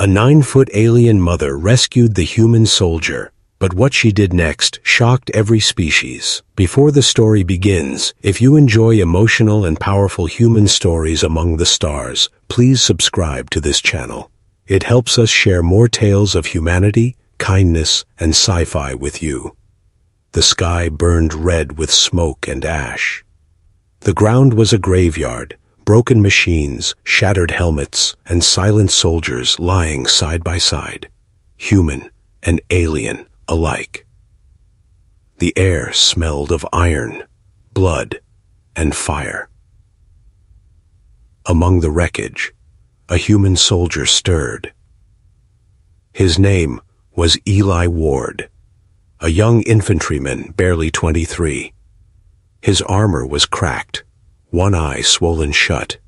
A 9-foot alien mother rescued the human soldier, but what she did next shocked every species. Before the story begins, if you enjoy emotional and powerful human stories among the stars, please subscribe to this channel. It helps us share more tales of humanity, kindness, and sci-fi with you. The sky burned red with smoke and ash. The ground was a graveyard, broken machines, shattered helmets, and silent soldiers lying side by side, human and alien alike. The air smelled of iron, blood, and fire. Among the wreckage, a human soldier stirred. His name was Eli Ward, a young infantryman barely 23. His armor was cracked, one eye swollen shut,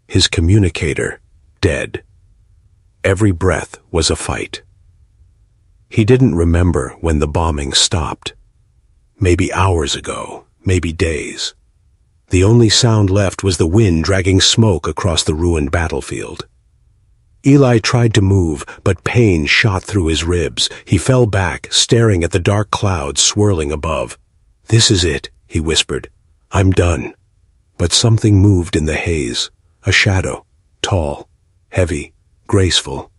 his communicator dead. Every breath was a fight. He didn't remember when the bombing stopped. Maybe hours ago, maybe days. The only sound left was the wind dragging smoke across the ruined battlefield. Eli tried to move, but pain shot through his ribs. He fell back, staring at the dark clouds swirling above. "This is it," he whispered. "I'm done." But something moved in the haze, a shadow, tall, heavy, graceful.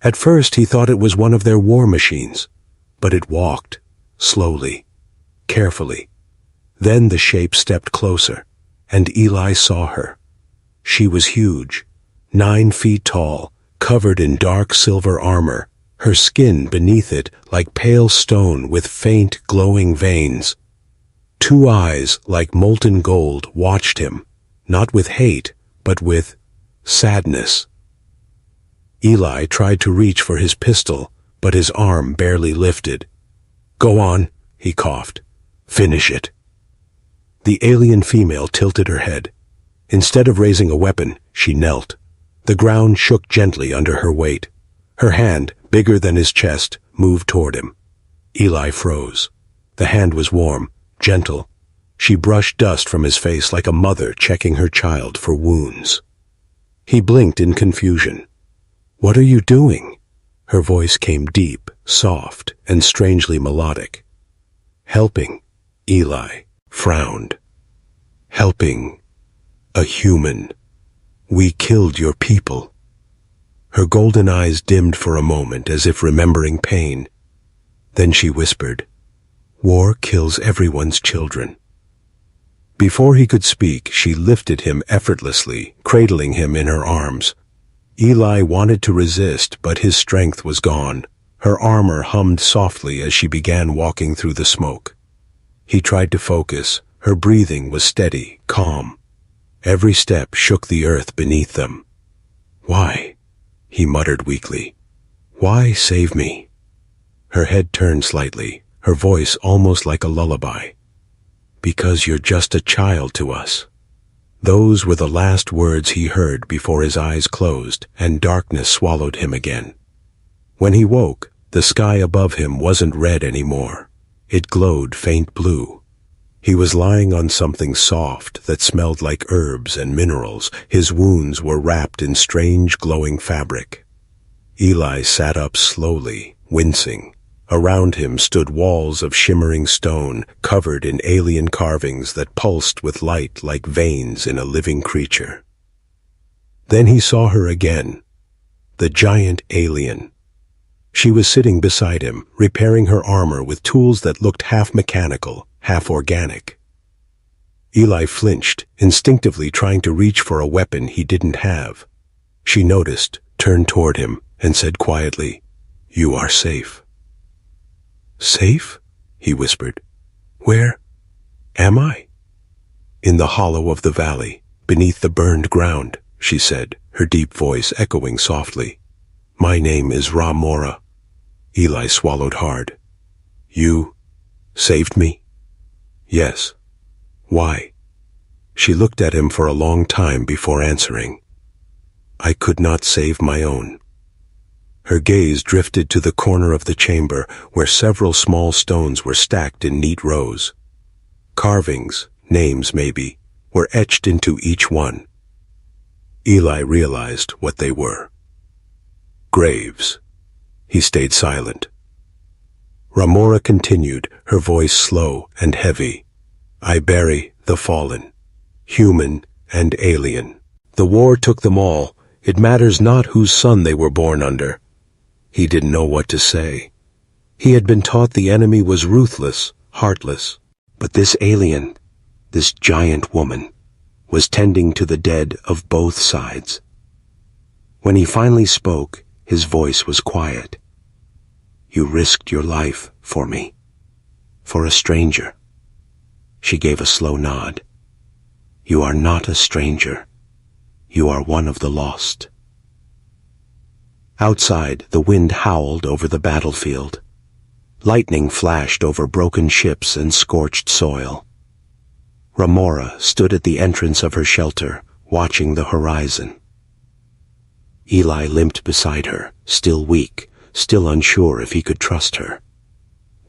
At first he thought it was one of their war machines, but it walked, slowly, carefully. Then the shape stepped closer, and Eli saw her. She was huge, 9 feet tall, covered in dark silver armor, her skin beneath it like pale stone with faint, glowing veins. 2 eyes like molten gold watched him, not with hate, but with sadness. Eli tried to reach for his pistol, but his arm barely lifted. "Go on," he coughed. "Finish it." The alien female tilted her head. Instead of raising a weapon, she knelt. The ground shook gently under her weight. Her hand, bigger than his chest, moved toward him. Eli froze. The hand was warm, gentle. She brushed dust from his face like a mother checking her child for wounds. He blinked in confusion. "What are you doing?" Her voice came deep, soft, and strangely melodic. "Helping," Eli frowned. "Helping a human. We killed your people." Her golden eyes dimmed for a moment as if remembering pain. Then she whispered, "War kills everyone's children." Before he could speak, she lifted him effortlessly, cradling him in her arms. Eli wanted to resist, but his strength was gone. Her armor hummed softly as she began walking through the smoke. He tried to focus. Her breathing was steady, calm. Every step shook the earth beneath them. "Why?" he muttered weakly. "Why save me?" Her head turned slightly, her voice almost like a lullaby. "Because you're just a child to us." Those were the last words he heard before his eyes closed and darkness swallowed him again. When he woke, the sky above him wasn't red anymore. It glowed faint blue. He was lying on something soft that smelled like herbs and minerals. His wounds were wrapped in strange glowing fabric. Eli sat up slowly, wincing. Around him stood walls of shimmering stone, covered in alien carvings that pulsed with light like veins in a living creature. Then he saw her again, the giant alien. She was sitting beside him, repairing her armor with tools that looked half mechanical, half organic. Eli flinched, instinctively trying to reach for a weapon he didn't have. She noticed, turned toward him, and said quietly, "You are safe." "Safe?" he whispered. "Where am I?" "In the hollow of the valley, beneath the burned ground," she said, her deep voice echoing softly. "My name is Ra-Mora." Eli swallowed hard. "You saved me?" "Yes." "Why?" She looked at him for a long time before answering. "I could not save my own." Her gaze drifted to the corner of the chamber where several small stones were stacked in neat rows. Carvings, names maybe, were etched into each one. Eli realized what they were. graves. He stayed silent. Ramora continued, her voice slow and heavy. I bury the fallen, human and alien. The war took them all. It matters not whose son they were born under. He didn't know what to say. He had been taught the enemy was ruthless, heartless. But this alien, this giant woman, was tending to the dead of both sides. When he finally spoke, his voice was quiet. You risked your life for me, for a stranger. She gave a slow nod. You are not a stranger. You are one of the lost. Outside, the wind howled over the battlefield. Lightning flashed over broken ships and scorched soil. Ramora stood at the entrance of her shelter, watching the horizon. Eli limped beside her, still weak, still unsure if he could trust her.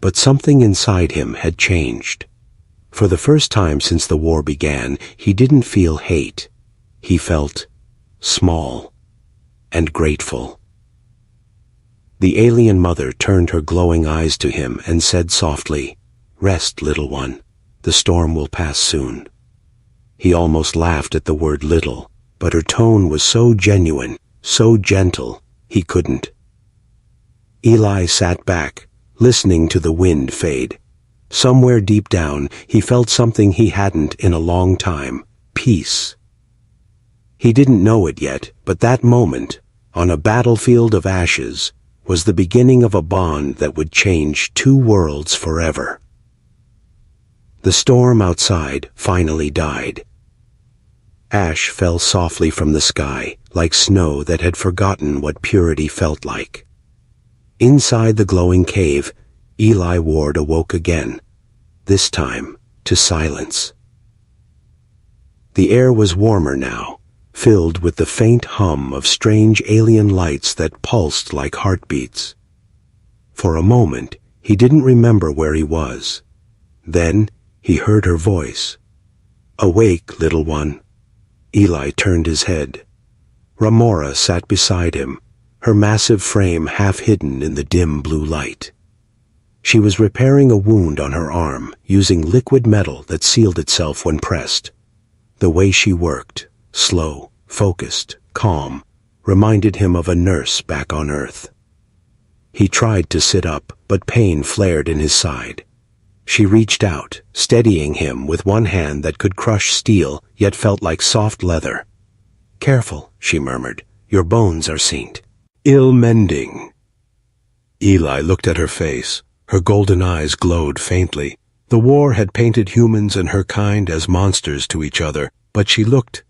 But something inside him had changed. For the first time since the war began, he didn't feel hate. He felt small and grateful. The alien mother turned her glowing eyes to him and said softly, Rest, little one. The storm will pass soon. He almost laughed at the word little, but her tone was so genuine, so gentle, he couldn't. Eli sat back, listening to the wind fade. Somewhere deep down, he felt something he hadn't in a long time, peace. He didn't know it yet, but that moment, on a battlefield of ashes, was the beginning of a bond that would change two worlds forever. The storm outside finally died. Ash fell softly from the sky, like snow that had forgotten what purity felt like. Inside the glowing cave, Eli Ward awoke again, this time to silence. The air was warmer now, filled with the faint hum of strange alien lights that pulsed like heartbeats. For a moment, he didn't remember where he was. Then, he heard her voice. Awake, little one. Eli turned his head. Ramora sat beside him, her massive frame half hidden in the dim blue light. She was repairing a wound on her arm, using liquid metal that sealed itself when pressed. The way she worked, slow, focused, calm, reminded him of a nurse back on Earth. He tried to sit up, but pain flared in his side. She reached out, steadying him with one hand that could crush steel, yet felt like soft leather. Careful, she murmured. Your bones are seamed. Ill-mending. Eli looked at her face. Her golden eyes glowed faintly. The war had painted humans and her kind as monsters to each other, but she looked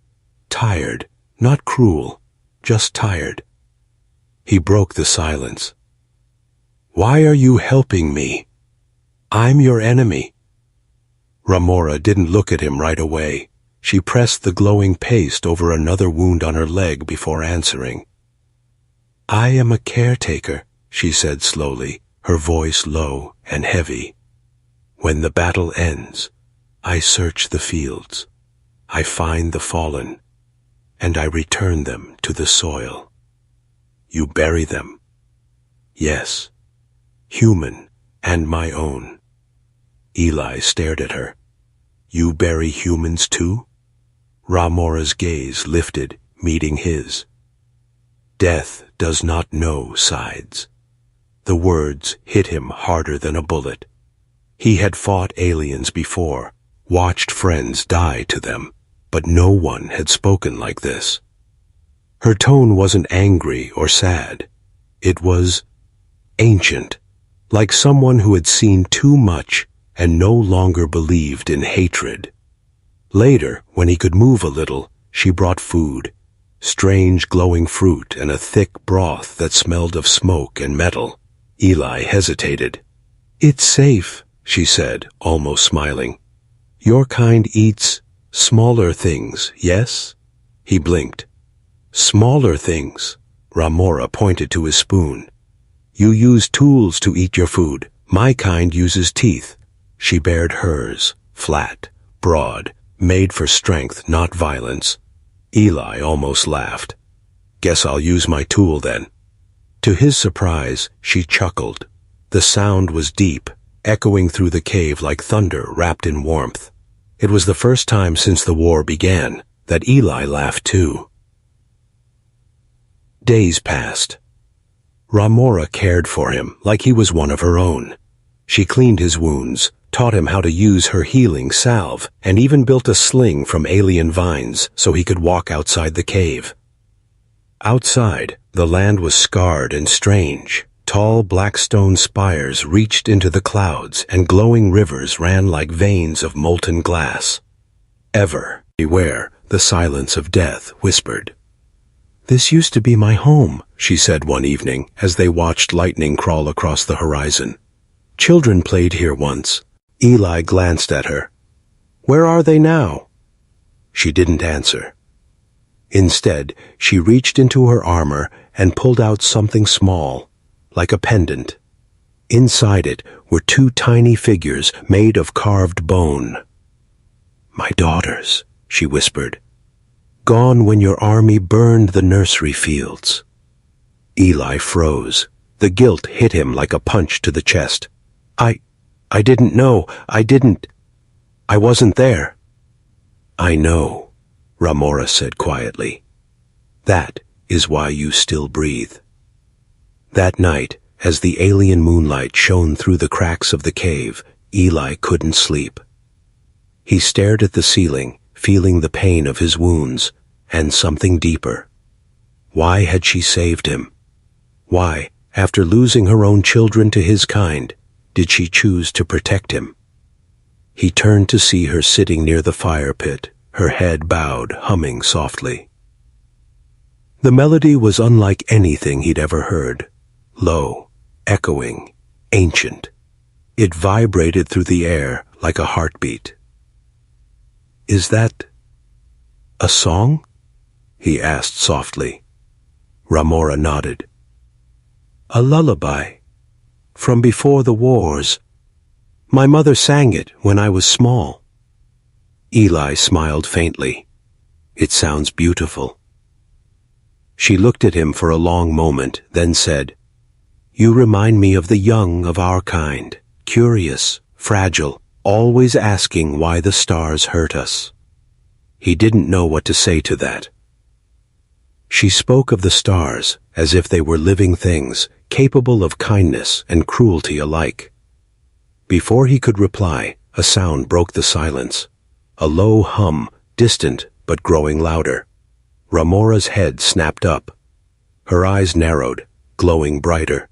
tired, not cruel, just tired. He broke the silence. Why are you helping me? I'm your enemy. Ramora didn't look at him right away. She pressed the glowing paste over another wound on her leg before answering. I am a caretaker, she said slowly, her voice low and heavy. When the battle ends, I search the fields. I find the fallen, and I return them to the soil. You bury them. Yes, human and my own. Eli stared at her. You bury humans too? Ramora's gaze lifted, meeting his. Death does not know sides. The words hit him harder than a bullet. He had fought aliens before, watched friends die to them, but no one had spoken like this. Her tone wasn't angry or sad. It was ancient, like someone who had seen too much and no longer believed in hatred. Later, when he could move a little, she brought food, strange glowing fruit and a thick broth that smelled of smoke and metal. Eli hesitated. It's safe, she said, almost smiling. Your kind eats smaller things, yes? He blinked. Smaller things. Ramora pointed to his spoon. You use tools to eat your food. My kind uses teeth. She bared hers, flat, broad, made for strength, not violence. Eli almost laughed. Guess I'll use my tool then. To his surprise, she chuckled. The sound was deep, echoing through the cave like thunder wrapped in warmth. It was the first time since the war began that Eli laughed too. Days passed. Ramora cared for him like he was one of her own. She cleaned his wounds, taught him how to use her healing salve, and even built a sling from alien vines so he could walk outside the cave. Outside, the land was scarred and strange. Tall black stone spires reached into the clouds, and glowing rivers ran like veins of molten glass. Ever, beware, the silence of death whispered. "This used to be my home," she said one evening as they watched lightning crawl across the horizon. "Children played here once." Eli glanced at her. "Where are they now?" She didn't answer. Instead, she reached into her armor and pulled out something small, like a pendant. Inside it were two tiny figures made of carved bone. "My daughters," she whispered. "Gone when your army burned the nursery fields." Eli froze. The guilt hit him like a punch to the chest. I didn't know. I wasn't there." "I know," Ramora said quietly. "That is why you still breathe." That night, as the alien moonlight shone through the cracks of the cave, Eli couldn't sleep. He stared at the ceiling, feeling the pain of his wounds, and something deeper. Why had she saved him? Why, after losing her own children to his kind, did she choose to protect him? He turned to see her sitting near the fire pit, her head bowed, humming softly. The melody was unlike anything he'd ever heard. Low, echoing, ancient. It vibrated through the air like a heartbeat. "Is that a song?" he asked softly. Ramora nodded. "A lullaby. From before the wars. My mother sang it when I was small." Eli smiled faintly. "It sounds beautiful." She looked at him for a long moment, then said, "You remind me of the young of our kind, curious, fragile, always asking why the stars hurt us." He didn't know what to say to that. She spoke of the stars as if they were living things, capable of kindness and cruelty alike. Before he could reply, a sound broke the silence. A low hum, distant but growing louder. Ramora's head snapped up. Her eyes narrowed, glowing brighter.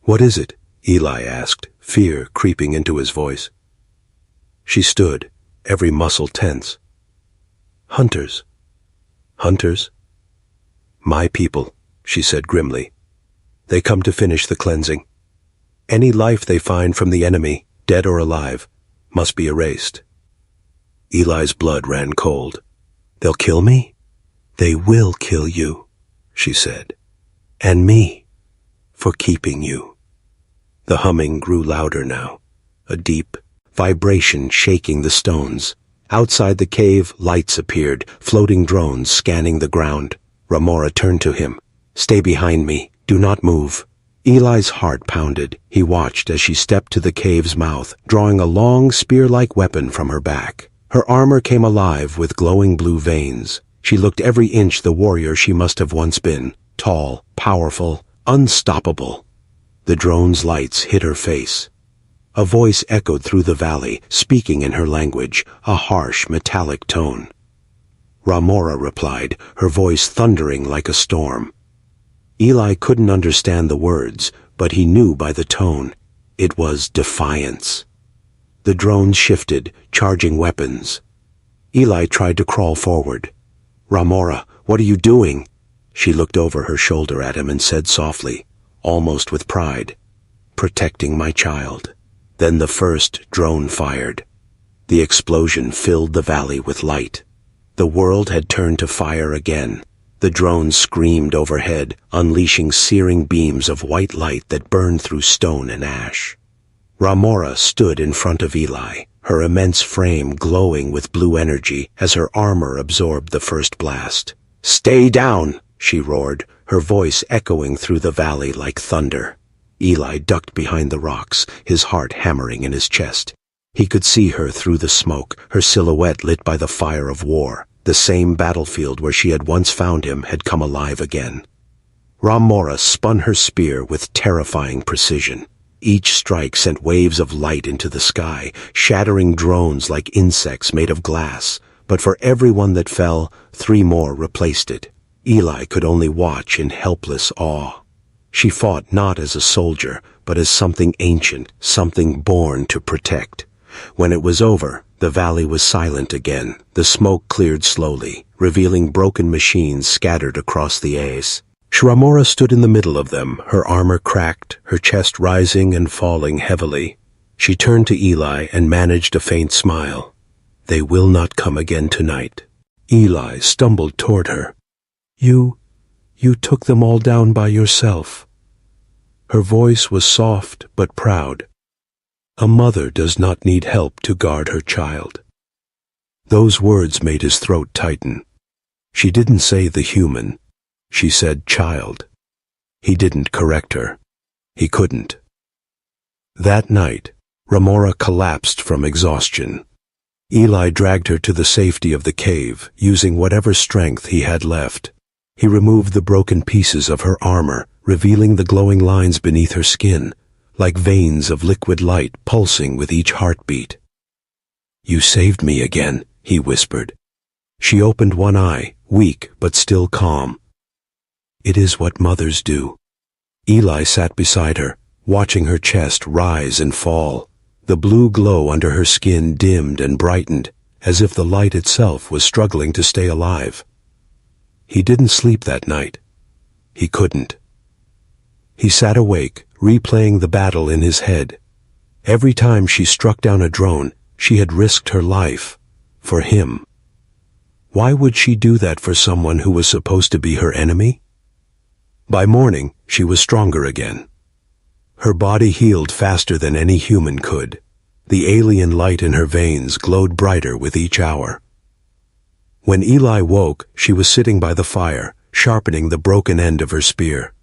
"What is it?" Eli asked, fear creeping into his voice. She stood, every muscle tense. "Hunters." "Hunters?" "My people," she said grimly. "They come to finish the cleansing. Any life they find from the enemy, dead or alive, must be erased." Eli's blood ran cold. "They'll kill me?" "They will kill you," she said. "And me, for keeping you." The humming grew louder now, a deep vibration shaking the stones. Outside the cave, lights appeared, floating drones scanning the ground. Ramora turned to him. "Stay behind me. Do not move." Eli's heart pounded. He watched as she stepped to the cave's mouth, drawing a long spear-like weapon from her back. Her armor came alive with glowing blue veins. She looked every inch the warrior she must have once been, tall, powerful, unstoppable. The drone's lights hit her face. A voice echoed through the valley, speaking in her language, a harsh, metallic tone. Ramora replied, her voice thundering like a storm. Eli couldn't understand the words, but he knew by the tone. It was defiance. The drones shifted, charging weapons. Eli tried to crawl forward. "Ramora, what are you doing?" She looked over her shoulder at him and said softly, almost with pride, "Protecting my child." Then the first drone fired. The explosion filled the valley with light. The world had turned to fire again. The drones screamed overhead, unleashing searing beams of white light that burned through stone and ash. Ramora stood in front of Eli, her immense frame glowing with blue energy as her armor absorbed the first blast. "Stay down!" she roared, her voice echoing through the valley like thunder. Eli ducked behind the rocks, his heart hammering in his chest. He could see her through the smoke, her silhouette lit by the fire of war. The same battlefield where she had once found him had come alive again. Ramora spun her spear with terrifying precision. Each strike sent waves of light into the sky, shattering drones like insects made of glass. But for every one that fell, 3 more replaced it. Eli could only watch in helpless awe. She fought not as a soldier, but as something ancient, something born to protect. When it was over, the valley was silent again. The smoke cleared slowly, revealing broken machines scattered across the Aes. Ramora stood in the middle of them, her armor cracked, her chest rising and falling heavily. She turned to Eli and managed a faint smile. "They will not come again tonight." Eli stumbled toward her. You took them all down by yourself." Her voice was soft but proud. A mother does not need help to guard her child. Those words made his throat tighten. She didn't say the human. She said child. He didn't correct her. He couldn't. That night, Ramora collapsed from exhaustion. Eli dragged her to the safety of the cave, using whatever strength he had left. He removed the broken pieces of her armor, revealing the glowing lines beneath her skin, like veins of liquid light pulsing with each heartbeat. "You saved me again," he whispered. She opened one eye, weak but still calm. "It is what mothers do." Eli sat beside her, watching her chest rise and fall. The blue glow under her skin dimmed and brightened, as if the light itself was struggling to stay alive. He didn't sleep that night. He couldn't. He sat awake, replaying the battle in his head. Every time she struck down a drone, she had risked her life. For him. Why would she do that for someone who was supposed to be her enemy? By morning, she was stronger again. Her body healed faster than any human could. The alien light in her veins glowed brighter with each hour. When Eli woke, she was sitting by the fire, sharpening the broken end of her spear.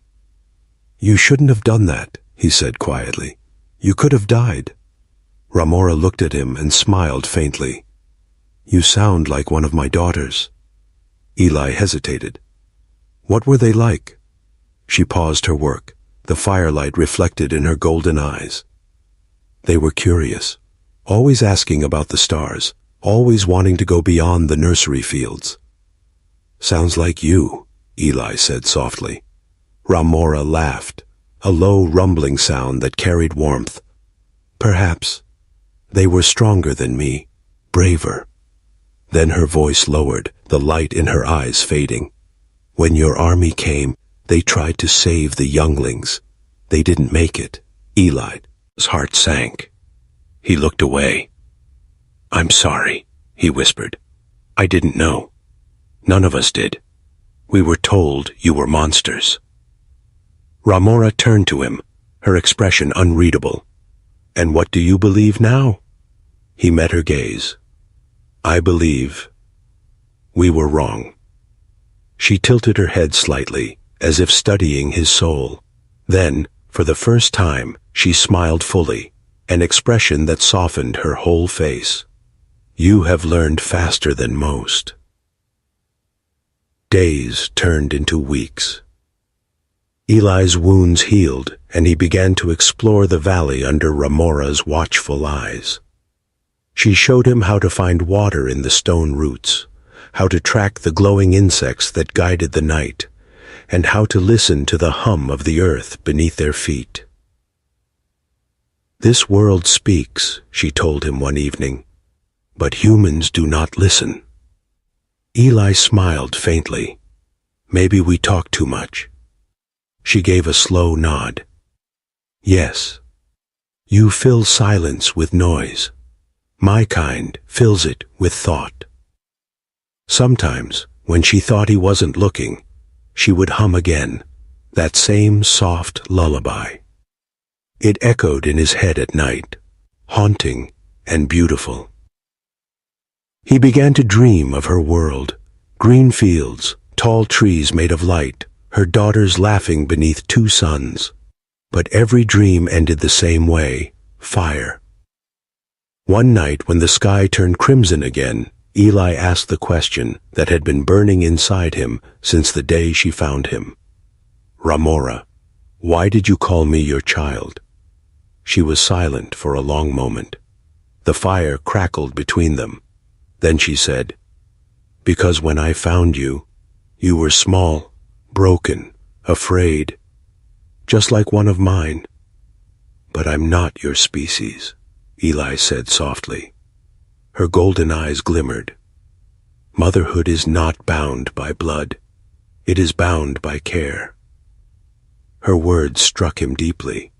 "You shouldn't have done that," he said quietly. "You could have died." Ramora looked at him and smiled faintly. "You sound like one of my daughters." Eli hesitated. "What were they like?" She paused her work, the firelight reflected in her golden eyes. "They were curious, always asking about the stars, always wanting to go beyond the nursery fields." "Sounds like you," Eli said softly. Ramora laughed, a low rumbling sound that carried warmth. "Perhaps. They were stronger than me, braver." Then her voice lowered, the light in her eyes fading. "When your army came, they tried to save the younglings. They didn't make it." Eli's heart sank. He looked away. "I'm sorry," he whispered. "I didn't know. None of us did. We were told you were monsters." Ramora turned to him, her expression unreadable. "And what do you believe now?" He met her gaze. "I believe we were wrong." She tilted her head slightly, as if studying his soul. Then, for the first time, she smiled fully, an expression that softened her whole face. "You have learned faster than most." Days turned into weeks. Eli's wounds healed, and he began to explore the valley under Ramora's watchful eyes. She showed him how to find water in the stone roots, how to track the glowing insects that guided the night, and how to listen to the hum of the earth beneath their feet. "This world speaks," she told him one evening, "but humans do not listen." Eli smiled faintly. "Maybe we talk too much." She gave a slow nod. "Yes. You fill silence with noise. My kind fills it with thought." Sometimes, when she thought he wasn't looking, she would hum again, that same soft lullaby. It echoed in his head at night, haunting and beautiful. He began to dream of her world, green fields, tall trees made of light, her daughters laughing beneath two suns. But every dream ended the same way, fire. One night when the sky turned crimson again, Eli asked the question that had been burning inside him since the day she found him. "Ramora, why did you call me your child?" She was silent for a long moment. The fire crackled between them. Then she said, "Because when I found you, you were small, broken, afraid, just like one of mine." "But I'm not your species," Eli said softly. Her golden eyes glimmered. "Motherhood is not bound by blood. It is bound by care." Her words struck him deeply.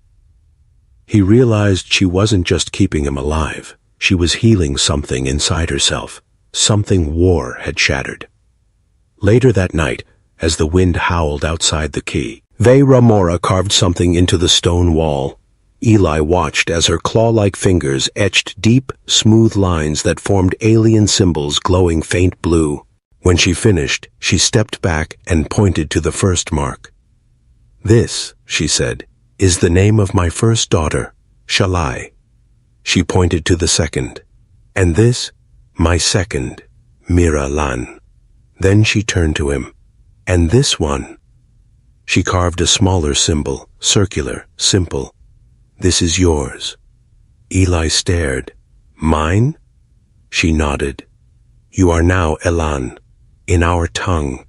He realized she wasn't just keeping him alive. She was healing something inside herself, something war had shattered. Later that night, as the wind howled outside the quay, Ramora carved something into the stone wall. Eli watched as her claw-like fingers etched deep, smooth lines that formed alien symbols glowing faint blue. When she finished, she stepped back and pointed to the first mark. "This," she said, "is the name of my first daughter, Shalai." She pointed to the second. "And this, my second, Mira Lan." Then she turned to him. "And this one?" She carved a smaller symbol, circular, simple. "This is yours." Eli stared. "Mine?" She nodded. "You are now Elan, in our tongue.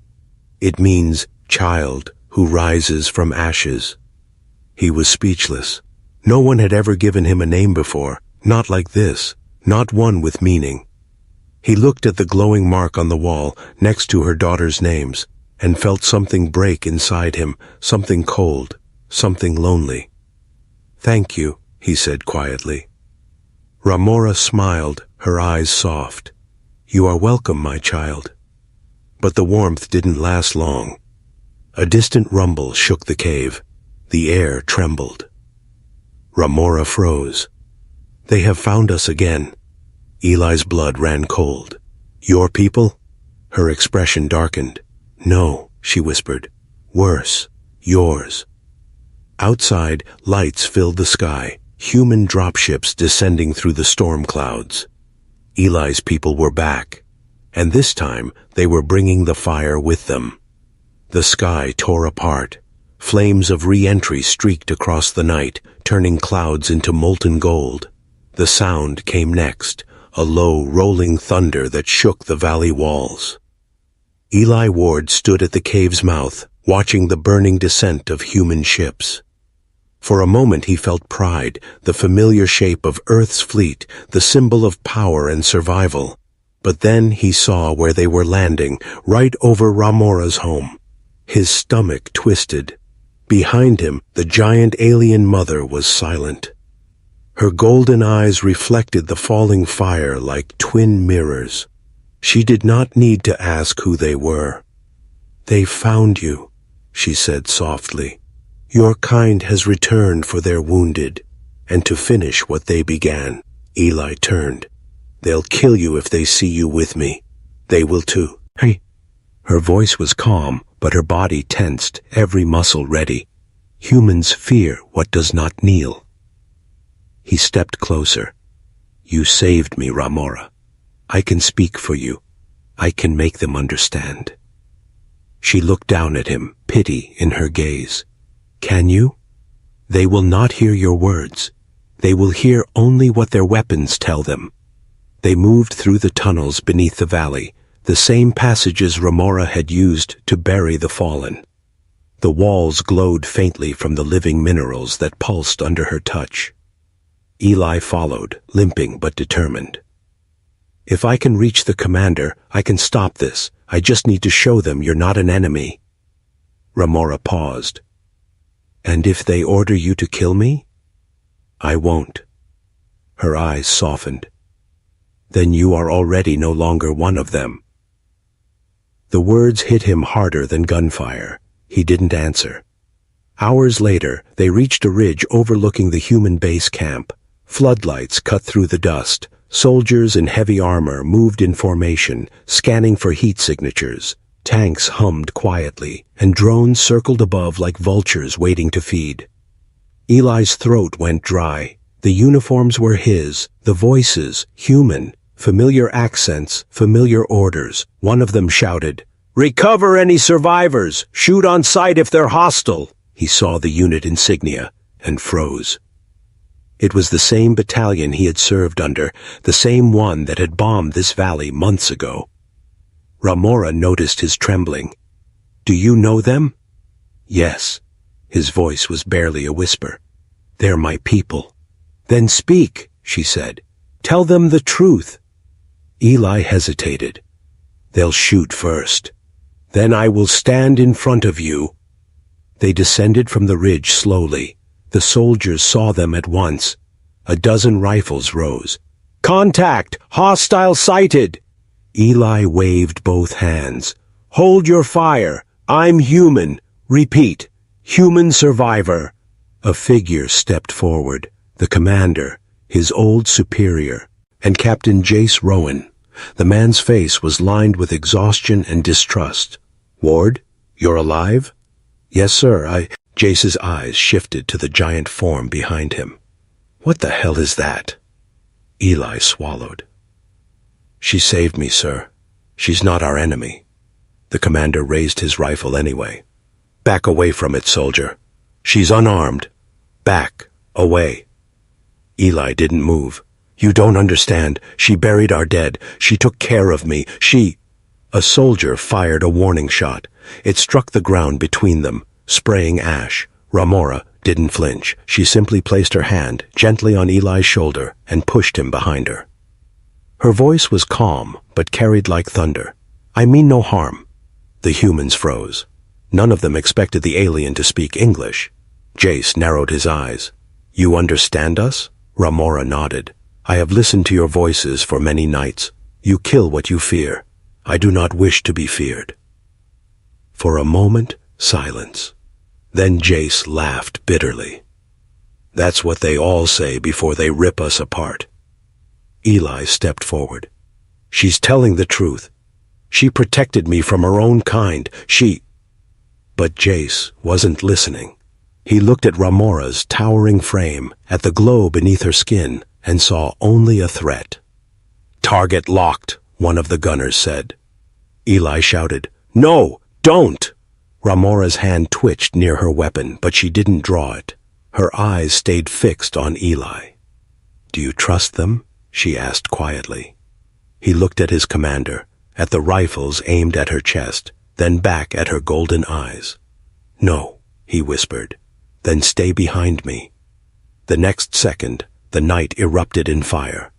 It means child who rises from ashes." He was speechless. No one had ever given him a name before, not like this, not one with meaning. He looked at the glowing mark on the wall next to her daughter's names and felt something break inside him, something cold, something lonely. "Thank you," he said quietly. Ramora smiled, her eyes soft. "You are welcome, my child." But the warmth didn't last long. A distant rumble shook the cave. The air trembled. Ramora froze. "They have found us again." Eli's blood ran cold. "Your people?" Her expression darkened. "No," she whispered. "Worse, yours." Outside, lights filled the sky, human dropships descending through the storm clouds. Eli's people were back, and this time they were bringing the fire with them. The sky tore apart. Flames of re-entry streaked across the night, turning clouds into molten gold. The sound came next, a low, rolling thunder that shook the valley walls. Eli Ward stood at the cave's mouth, watching the burning descent of human ships. For a moment he felt pride, the familiar shape of Earth's fleet, the symbol of power and survival. But then he saw where they were landing, right over Ramora's home. His stomach twisted. Behind him, the giant alien mother was silent. Her golden eyes reflected the falling fire like twin mirrors. She did not need to ask who they were. "They found you," she said softly. "Your kind has returned for their wounded, and to finish what they began." Eli turned. "They'll kill you if they see you with me. They will too." "Hey." Her voice was calm, but her body tensed, every muscle ready. "Humans fear what does not kneel." He stepped closer. "You saved me, Ramora. I can speak for you. I can make them understand." She looked down at him, pity in her gaze. "Can you? They will not hear your words. They will hear only what their weapons tell them." They moved through the tunnels beneath the valley, the same passages Ramora had used to bury the fallen. The walls glowed faintly from the living minerals that pulsed under her touch. Eli followed, limping but determined. "If I can reach the commander, I can stop this. I just need to show them you're not an enemy." Ramora paused. "And if they order you to kill me?" "I won't." Her eyes softened. "Then you are already no longer one of them." The words hit him harder than gunfire. He didn't answer. Hours later, they reached a ridge overlooking the human base camp. Floodlights cut through the dust. Soldiers in heavy armor moved in formation, scanning for heat signatures. Tanks hummed quietly, and drones circled above like vultures waiting to feed. Eli's throat went dry. The uniforms were his, the voices, human, familiar accents, familiar orders. One of them shouted, "Recover any survivors! Shoot on sight if they're hostile!" He saw the unit insignia and froze. It was the same battalion he had served under, the same one that had bombed this valley months ago. Ramora noticed his trembling. "Do you know them?" "Yes." His voice was barely a whisper. "They're my people." "Then speak," she said. "Tell them the truth." Eli hesitated. "They'll shoot first. Then I will stand in front of you." They descended from the ridge slowly. The soldiers saw them at once. A dozen rifles rose. "Contact! Hostile sighted!" Eli waved both hands. "Hold your fire! I'm human! Repeat, human survivor!" A figure stepped forward. The commander, his old superior, and Captain Jace Rowan. The man's face was lined with exhaustion and distrust. "Ward, you're alive?" "Yes, sir, Jace's eyes shifted to the giant form behind him. "What the hell is that?" Eli swallowed. "She saved me, sir. She's not our enemy." The commander raised his rifle anyway. "Back away from it, soldier. She's unarmed. Back, away." Eli didn't move. "You don't understand. She buried our dead. She took care of me. A soldier fired a warning shot. It struck the ground between them, spraying ash. Ramora didn't flinch. She simply placed her hand gently on Eli's shoulder and pushed him behind her. Her voice was calm, but carried like thunder. "I mean no harm." The humans froze. None of them expected the alien to speak English. Jace narrowed his eyes. "You understand us?" Ramora nodded. "I have listened to your voices for many nights. You kill what you fear. I do not wish to be feared." For a moment, silence. Then Jace laughed bitterly. "That's what they all say before they rip us apart." Eli stepped forward. "She's telling the truth. She protected me from her own kind. But Jace wasn't listening. He looked at Ramora's towering frame, at the glow beneath her skin, and saw only a threat. "Target locked," one of the gunners said. Eli shouted, "No, don't!" Ramora's hand twitched near her weapon, but she didn't draw it. Her eyes stayed fixed on Eli. "Do you trust them?" she asked quietly. He looked at his commander, at the rifles aimed at her chest, then back at her golden eyes. "No," he whispered. "Then stay behind me." The next second, the night erupted in fire.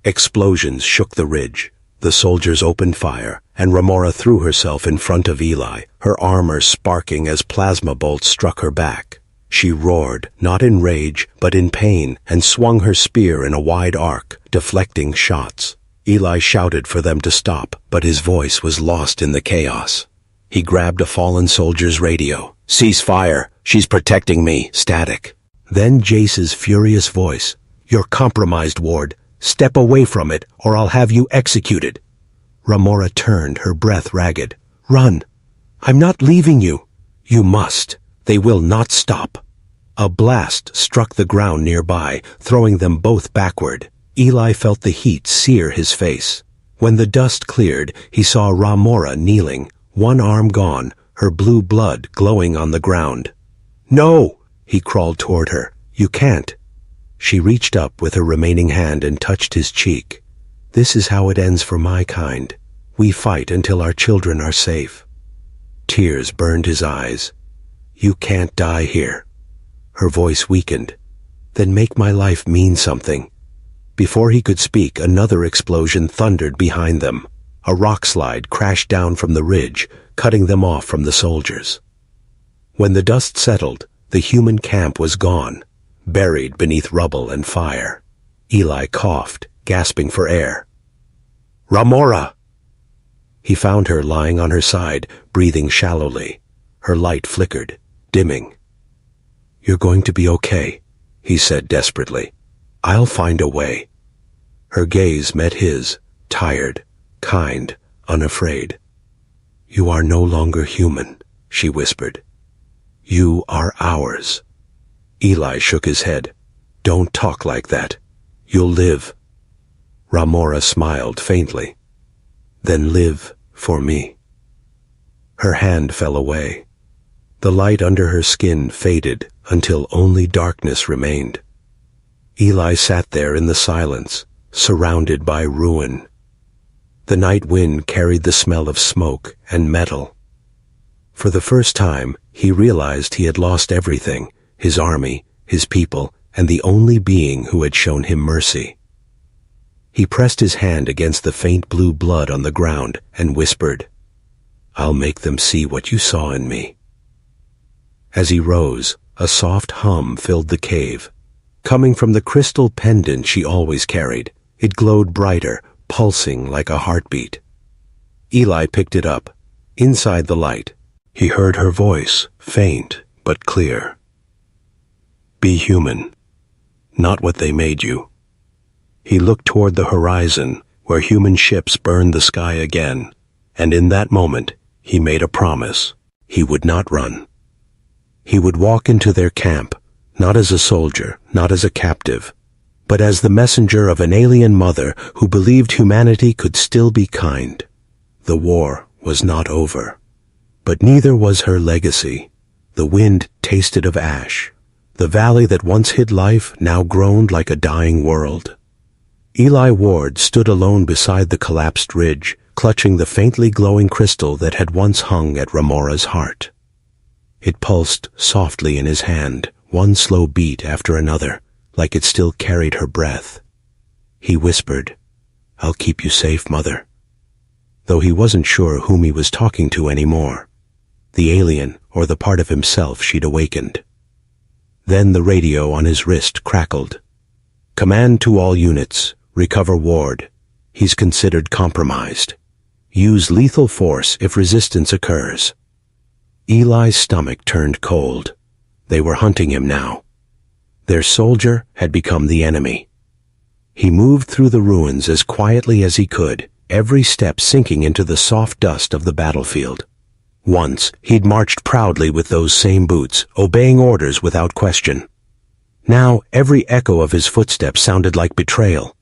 Explosions shook the ridge. The soldiers opened fire, and Ramora threw herself in front of Eli, her armor sparking as plasma bolts struck her back. She roared, not in rage, but in pain, and swung her spear in a wide arc, deflecting shots. Eli shouted for them to stop, but his voice was lost in the chaos. He grabbed a fallen soldier's radio. "Cease fire! She's protecting me!" Static. Then Jace's furious voice. "You're compromised, Ward. Step away from it, or I'll have you executed." Ramora turned, her breath ragged. "Run! I'm not leaving you." "You must. They will not stop." A blast struck the ground nearby, throwing them both backward. Eli felt the heat sear his face. When the dust cleared, he saw Ramora kneeling, one arm gone, her blue blood glowing on the ground. "No!" He crawled toward her. "You can't." She reached up with her remaining hand and touched his cheek. "This is how it ends for my kind. We fight until our children are safe." Tears burned his eyes. "You can't die here." Her voice weakened. "Then make my life mean something." Before he could speak, another explosion thundered behind them. A rock slide crashed down from the ridge, cutting them off from the soldiers. When the dust settled, the human camp was gone, buried beneath rubble and fire. Eli coughed, gasping for air. "Ramora!" He found her lying on her side, breathing shallowly. Her light flickered, dimming. "You're going to be okay," he said desperately. "I'll find a way." Her gaze met his, tired, kind, unafraid. "You are no longer human," she whispered. "You are ours." Eli shook his head. "Don't talk like that. You'll live." Ramora smiled faintly. "Then live for me." Her hand fell away. The light under her skin faded until only darkness remained. Eli sat there in the silence, surrounded by ruin. The night wind carried the smell of smoke and metal. For the first time, he realized he had lost everything: his army, his people, and the only being who had shown him mercy. He pressed his hand against the faint blue blood on the ground and whispered, "I'll make them see what you saw in me." As he rose, a soft hum filled the cave. Coming from the crystal pendant she always carried, it glowed brighter, pulsing like a heartbeat. Eli picked it up. Inside the light, he heard her voice, faint but clear. "Be human, not what they made you." He looked toward the horizon, where human ships burned the sky again, and in that moment, he made a promise. He would not run. He would walk into their camp, not as a soldier, not as a captive, but as the messenger of an alien mother who believed humanity could still be kind. The war was not over, but neither was her legacy. The wind tasted of ash. The valley that once hid life now groaned like a dying world. Eli Ward stood alone beside the collapsed ridge, clutching the faintly glowing crystal that had once hung at Ramora's heart. It pulsed softly in his hand, one slow beat after another, like it still carried her breath. He whispered, "I'll keep you safe, Mother," though he wasn't sure whom he was talking to anymore, the alien or the part of himself she'd awakened. Then the radio on his wrist crackled. "Command to all units. Recover Ward. He's considered compromised. Use lethal force if resistance occurs." Eli's stomach turned cold. They were hunting him now. Their soldier had become the enemy. He moved through the ruins as quietly as he could, every step sinking into the soft dust of the battlefield. Once, he'd marched proudly with those same boots, obeying orders without question. Now, every echo of his footsteps sounded like betrayal.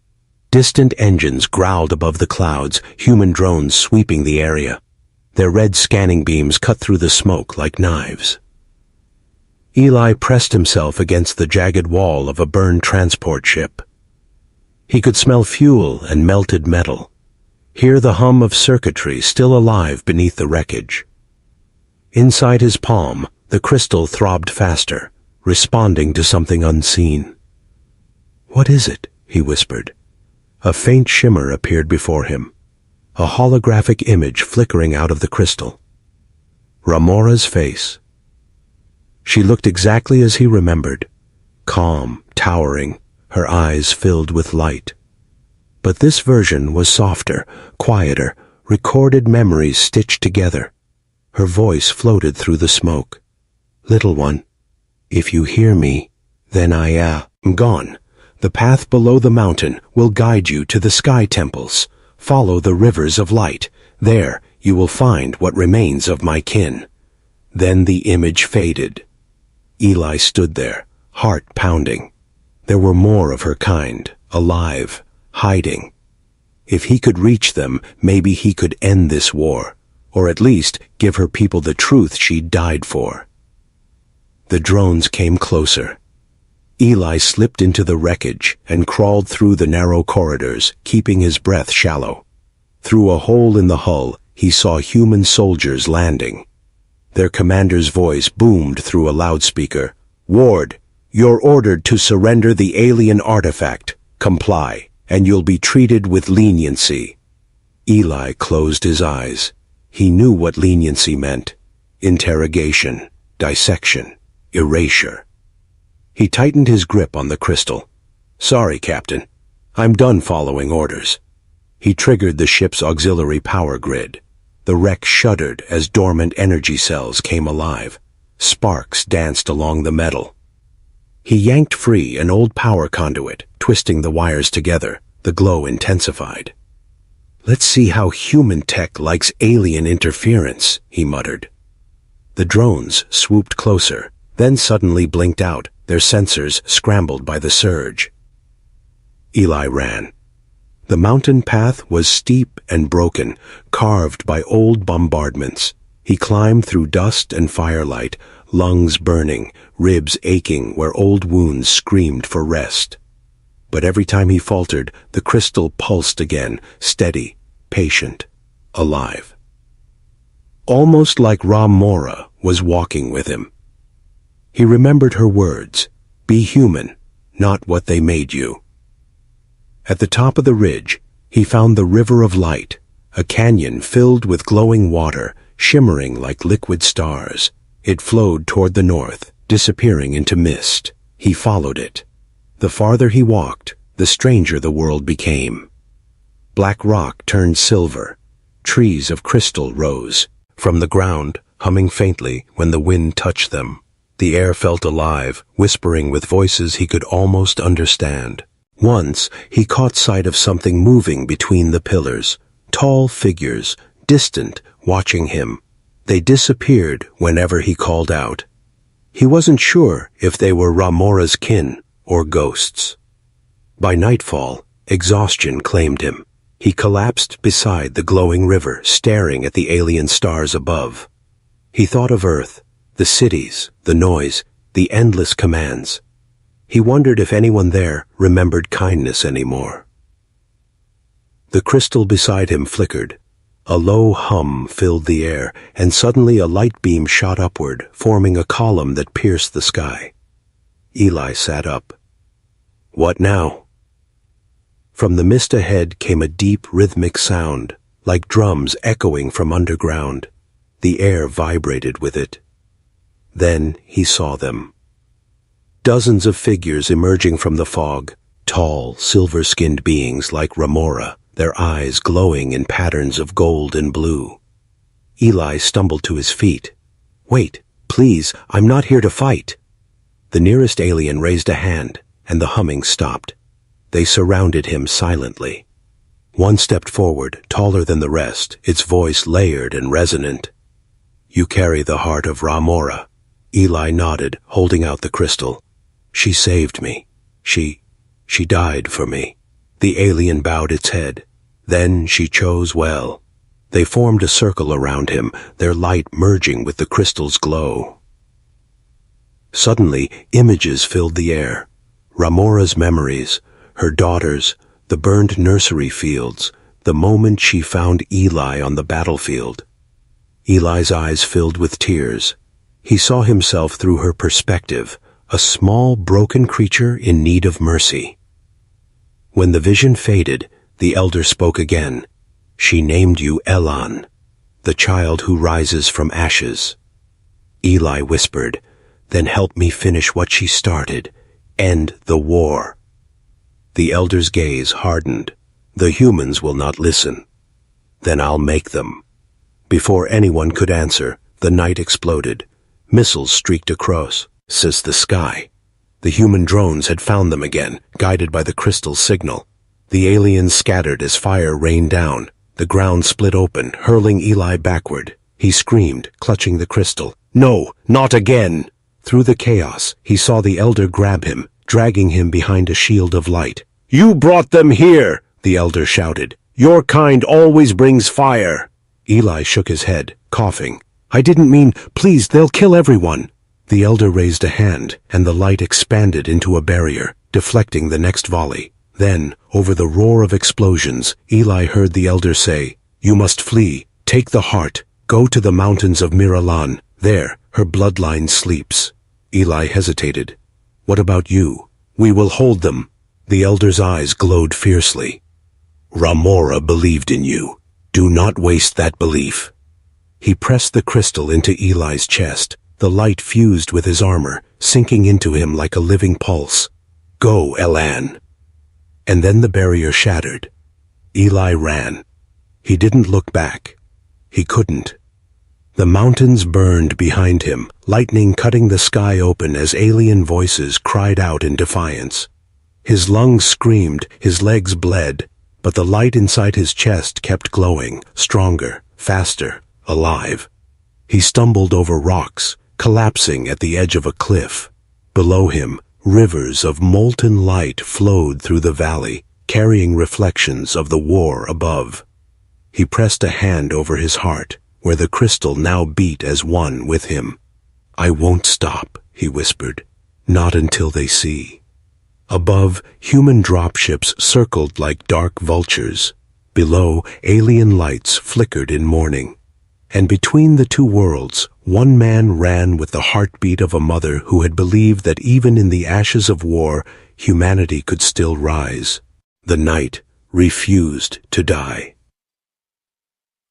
Distant engines growled above the clouds, human drones sweeping the area. Their red scanning beams cut through the smoke like knives. Eli pressed himself against the jagged wall of a burned transport ship. He could smell fuel and melted metal, hear the hum of circuitry still alive beneath the wreckage. Inside his palm, the crystal throbbed faster, responding to something unseen. "What is it?" he whispered. A faint shimmer appeared before him, a holographic image flickering out of the crystal. Ramora's face. She looked exactly as he remembered, calm, towering, her eyes filled with light. But this version was softer, quieter, recorded memories stitched together. Her voice floated through the smoke. "Little one, if you hear me, then I am gone. The path below the mountain will guide you to the sky temples. Follow the rivers of light. There you will find what remains of my kin." Then the image faded. Eli stood there, heart pounding. There were more of her kind, alive, hiding. If he could reach them, maybe he could end this war, or at least give her people the truth she died for. The drones came closer. Eli slipped into the wreckage and crawled through the narrow corridors, keeping his breath shallow. Through a hole in the hull, he saw human soldiers landing. Their commander's voice boomed through a loudspeaker. "Ward, you're ordered to surrender the alien artifact. Comply, and you'll be treated with leniency." Eli closed his eyes. He knew what leniency meant. Interrogation, dissection, erasure. He tightened his grip on the crystal. "Sorry, Captain. I'm done following orders." He triggered the ship's auxiliary power grid. The wreck shuddered as dormant energy cells came alive. Sparks danced along the metal. He yanked free an old power conduit, twisting the wires together. The glow intensified. "Let's see how human tech likes alien interference," he muttered. The drones swooped closer, then suddenly blinked out, their sensors scrambled by the surge. Eli ran. The mountain path was steep and broken, carved by old bombardments. He climbed through dust and firelight, lungs burning, ribs aching where old wounds screamed for rest. But every time he faltered, the crystal pulsed again, steady, patient, alive. Almost like Ramora was walking with him. He remembered her words, "Be human, not what they made you." At the top of the ridge, he found the River of Light, a canyon filled with glowing water, shimmering like liquid stars. It flowed toward the north, disappearing into mist. He followed it. The farther he walked, the stranger the world became. Black rock turned silver. Trees of crystal rose from the ground, humming faintly when the wind touched them. The air felt alive, whispering with voices he could almost understand. Once, he caught sight of something moving between the pillars. Tall figures, distant, watching him. They disappeared whenever he called out. He wasn't sure if they were Ramora's kin or ghosts. By nightfall, exhaustion claimed him. He collapsed beside the glowing river, staring at the alien stars above. He thought of Earth, the cities, the noise, the endless commands. He wondered if anyone there remembered kindness anymore. The crystal beside him flickered. A low hum filled the air, and suddenly a light beam shot upward, forming a column that pierced the sky. Eli sat up. What now? From the mist ahead came a deep, rhythmic sound, like drums echoing from underground. The air vibrated with it. Then he saw them. Dozens of figures emerging from the fog, tall, silver-skinned beings like Ramora, their eyes glowing in patterns of gold and blue. Eli stumbled to his feet. "Wait, please, I'm not here to fight." The nearest alien raised a hand, and the humming stopped. They surrounded him silently. One stepped forward, taller than the rest, its voice layered and resonant. "You carry the heart of Ramora." Eli nodded, holding out the crystal. "She saved me. She died for me." The alien bowed its head. Then she chose well. They formed a circle around him, their light merging with the crystal's glow. Suddenly, images filled the air. Ramora's memories, her daughters, the burned nursery fields, the moment she found Eli on the battlefield. Eli's eyes filled with tears. He saw himself through her perspective, a small, broken creature in need of mercy. When the vision faded, the elder spoke again. "She named you Elan, the child who rises from ashes." Eli whispered, "Then help me finish what she started. End the war." The elder's gaze hardened. "The humans will not listen. Then I'll make them." Before anyone could answer, the night exploded. Missiles streaked across the sky. The human drones had found them again, guided by the crystal signal. The aliens scattered as fire rained down. The ground split open, hurling Eli backward. He screamed, clutching the crystal. "No, not again!" Through the chaos, he saw the elder grab him, dragging him behind a shield of light. "You brought them here!" the elder shouted. "Your kind always brings fire!" Eli shook his head, coughing. "I didn't mean, please, they'll kill everyone." The elder raised a hand, and the light expanded into a barrier, deflecting the next volley. Then, over the roar of explosions, Eli heard the elder say, "You must flee. Take the heart. Go to the mountains of Miralan. There, her bloodline sleeps." Eli hesitated. "What about you?" "We will hold them." The elder's eyes glowed fiercely. "Ramora believed in you. Do not waste that belief." He pressed the crystal into Eli's chest. The light fused with his armor, sinking into him like a living pulse. "Go, Elan." And then the barrier shattered. Eli ran. He didn't look back. He couldn't. The mountains burned behind him, lightning cutting the sky open as alien voices cried out in defiance. His lungs screamed, his legs bled, but the light inside his chest kept glowing, stronger, faster, alive. He stumbled over rocks, collapsing at the edge of a cliff. Below him, rivers of molten light flowed through the valley, carrying reflections of the war above. He pressed a hand over his heart, where the crystal now beat as one with him. "I won't stop," he whispered. "Not until they see." Above, human dropships circled like dark vultures. Below, alien lights flickered in morning. And between the two worlds, one man ran with the heartbeat of a mother who had believed that even in the ashes of war, humanity could still rise. The night refused to die.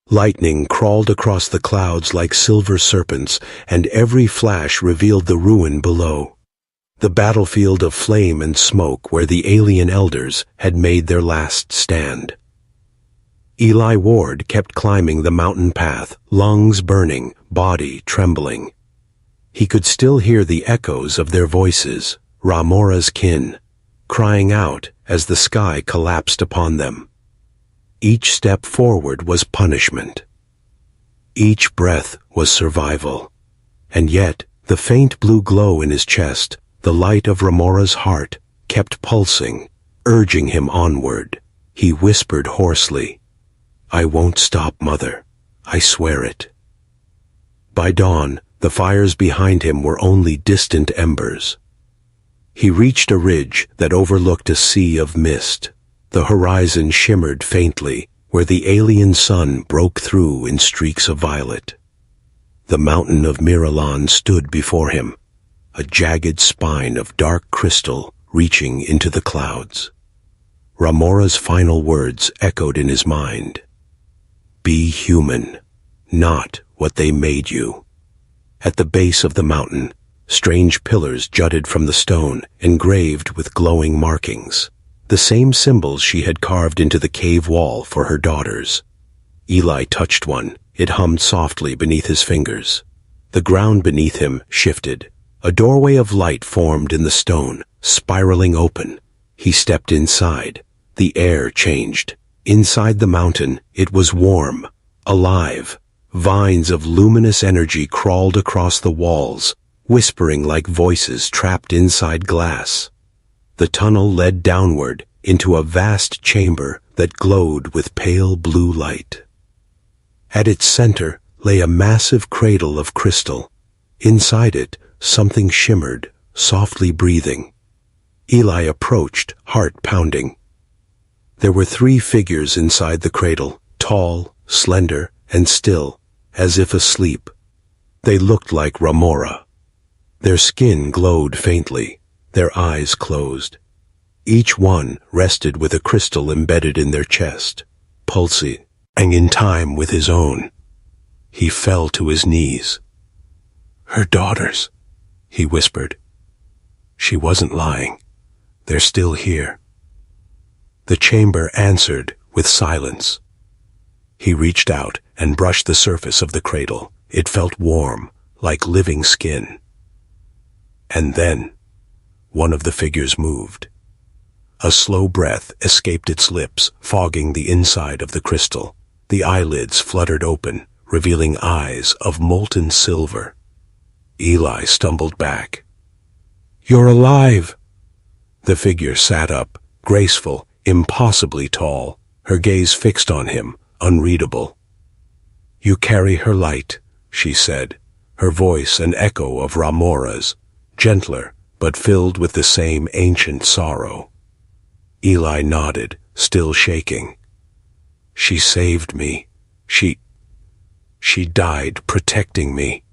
Lightning crawled across the clouds like silver serpents, and every flash revealed the ruin below. The battlefield of flame and smoke where the alien elders had made their last stand. Eli Ward kept climbing the mountain path, lungs burning, body trembling. He could still hear the echoes of their voices, Ramora's kin, crying out as the sky collapsed upon them. Each step forward was punishment. Each breath was survival. And yet, the faint blue glow in his chest, the light of Ramora's heart, kept pulsing, urging him onward. He whispered hoarsely, "I won't stop, Mother. I swear it." By dawn, the fires behind him were only distant embers. He reached a ridge that overlooked a sea of mist. The horizon shimmered faintly, where the alien sun broke through in streaks of violet. The mountain of Miralan stood before him, a jagged spine of dark crystal reaching into the clouds. Ramora's final words echoed in his mind. "Be human, not what they made you." At the base of the mountain, strange pillars jutted from the stone, engraved with glowing markings, the same symbols she had carved into the cave wall for her daughters. Eli touched one. It hummed softly beneath his fingers. The ground beneath him shifted. A doorway of light formed in the stone, spiraling open. He stepped inside. The air changed. Inside the mountain, it was warm, alive. Vines of luminous energy crawled across the walls, whispering like voices trapped inside glass. The tunnel led downward into a vast chamber that glowed with pale blue light. At its center lay a massive cradle of crystal. Inside it, something shimmered, softly breathing. Eli approached, heart pounding. There were 3 figures inside the cradle, tall, slender, and still, as if asleep. They looked like Ramora. Their skin glowed faintly, their eyes closed. Each one rested with a crystal embedded in their chest, pulsing in time with his own. He fell to his knees. "Her daughters," he whispered. She wasn't lying. "They're still here." The chamber answered with silence. He reached out and brushed the surface of the cradle. It felt warm, like living skin. And then, one of the figures moved. A slow breath escaped its lips, fogging the inside of the crystal. The eyelids fluttered open, revealing eyes of molten silver. Eli stumbled back. "You're alive!" The figure sat up, graceful, impossibly tall, her gaze fixed on him, unreadable. "You carry her light," she said, her voice an echo of Ramora's, gentler, but filled with the same ancient sorrow. Eli nodded, still shaking. "She saved me. She died protecting me."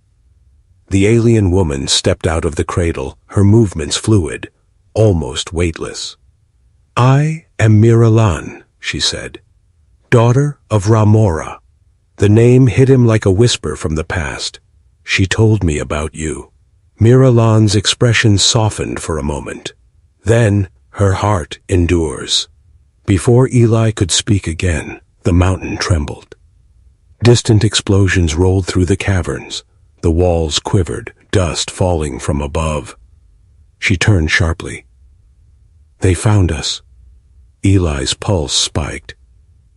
The alien woman stepped out of the cradle, her movements fluid, almost weightless. "I am Miralan," she said, "daughter of Ramora." The name hit him like a whisper from the past. "She told me about you." Miralan's expression softened for a moment. Then her heart endures. Before Eli could speak again, the mountain trembled. Distant explosions rolled through the caverns. The walls quivered, dust falling from above. She turned sharply. "They found us." Eli's pulse spiked.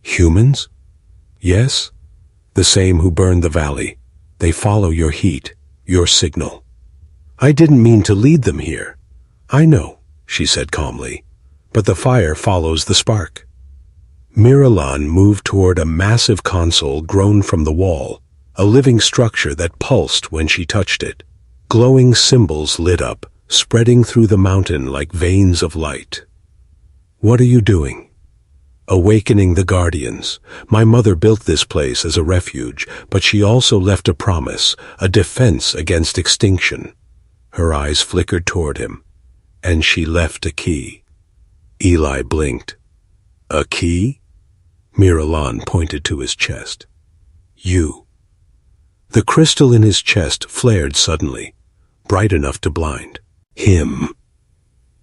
Humans? Yes, the same who burned the valley. They follow your heat, your signal. I didn't mean to lead them here. I know, she said calmly, but the fire follows the spark. Miralan moved toward a massive console grown from the wall, a living structure that pulsed when she touched it. Glowing symbols lit up, spreading through the mountain like veins of light. What are you doing? Awakening the Guardians. My mother built this place as a refuge, but she also left a promise, a defense against extinction. Her eyes flickered toward him, and she left a key. Eli blinked. A key? Miralan pointed to his chest. You. The crystal in his chest flared suddenly, bright enough to blind him.